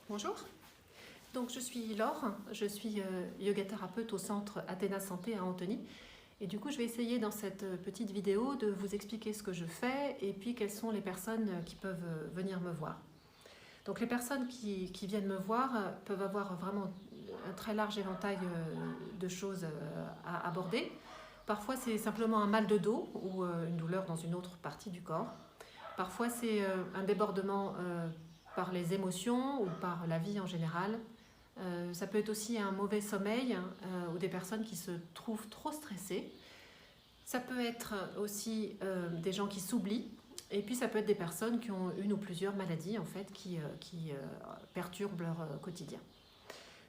Bonjour, donc je suis Laure, je suis yoga thérapeute au centre Athéna Santé à Antony et du coup je vais essayer dans cette petite vidéo de vous expliquer ce que je fais et puis quelles sont les personnes qui peuvent venir me voir. Donc les personnes qui viennent me voir peuvent avoir vraiment un très large éventail de choses à aborder. Parfois c'est simplement un mal de dos ou une douleur dans une autre partie du corps. Parfois c'est un débordement par les émotions ou par la vie en général. Ça peut être aussi un mauvais sommeil ou des personnes qui se trouvent trop stressées. Ça peut être aussi des gens qui s'oublient. Et puis ça peut être des personnes qui ont une ou plusieurs maladies en fait, qui perturbent leur quotidien.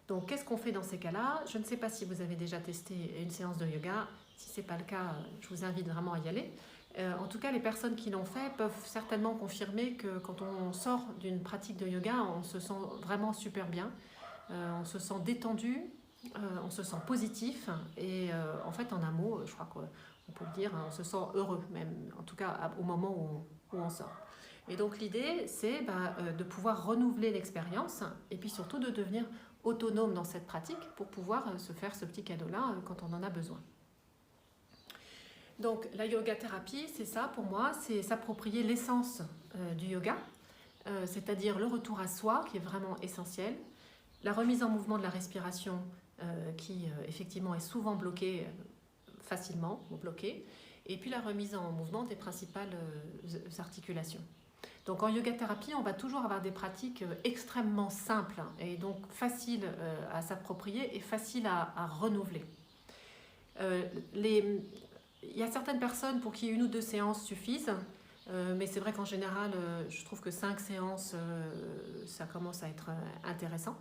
Donc qu'est-ce qu'on fait dans ces cas-là? Je ne sais pas si vous avez déjà testé une séance de yoga. Si ce n'est pas le cas, je vous invite vraiment à y aller. En tout cas, les personnes qui l'ont fait peuvent certainement confirmer que quand on sort d'une pratique de yoga, on se sent vraiment super bien, on se sent détendu, on se sent positif et en fait, en un mot, je crois qu'on peut le dire, on se sent heureux même, en tout cas au moment où on sort. Et donc l'idée, c'est de pouvoir renouveler l'expérience et puis surtout de devenir autonome dans cette pratique pour pouvoir se faire ce petit cadeau-là quand on en a besoin. Donc la yoga thérapie, c'est ça pour moi, c'est s'approprier l'essence du yoga, c'est-à-dire le retour à soi qui est vraiment essentiel, la remise en mouvement de la respiration qui effectivement est souvent bloquée facilement ou bloquée, et puis la remise en mouvement des principales articulations. Donc en yoga thérapie, on va toujours avoir des pratiques extrêmement simples et donc faciles à s'approprier et faciles à renouveler. Il y a certaines personnes pour qui une ou deux séances suffisent, mais c'est vrai qu'en général, je trouve que 5 séances, ça commence à être intéressant.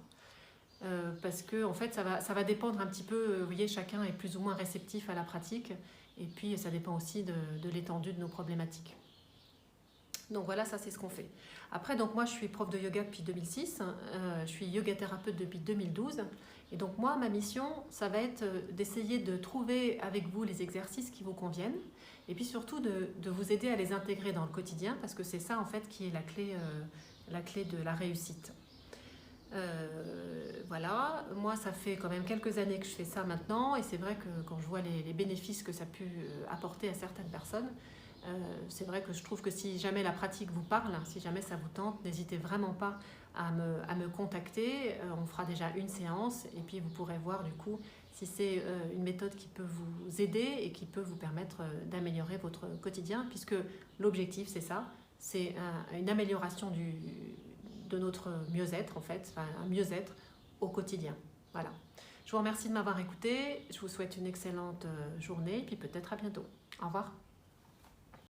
Parce que en fait, ça va dépendre un petit peu, vous voyez, chacun est plus ou moins réceptif à la pratique, et puis ça dépend aussi de l'étendue de nos problématiques. Donc voilà, ça c'est ce qu'on fait. Après, donc moi je suis prof de yoga depuis 2006, je suis yoga thérapeute depuis 2012. Et donc moi, ma mission, ça va être d'essayer de trouver avec vous les exercices qui vous conviennent. Et puis surtout de vous aider à les intégrer dans le quotidien, parce que c'est ça en fait qui est la clé de la réussite. Voilà, moi ça fait quand même quelques années que je fais ça maintenant. Et c'est vrai que quand je vois les bénéfices que ça a pu apporter à certaines personnes, c'est vrai que je trouve que si jamais la pratique vous parle, si jamais ça vous tente, n'hésitez vraiment pas à me contacter. On fera déjà une séance et puis vous pourrez voir du coup si c'est une méthode qui peut vous aider et qui peut vous permettre d'améliorer votre quotidien, puisque l'objectif c'est ça, c'est une amélioration de notre mieux-être en fait, enfin, un mieux-être au quotidien. Voilà. Je vous remercie de m'avoir écouté, je vous souhaite une excellente journée et puis peut-être à bientôt. Au revoir.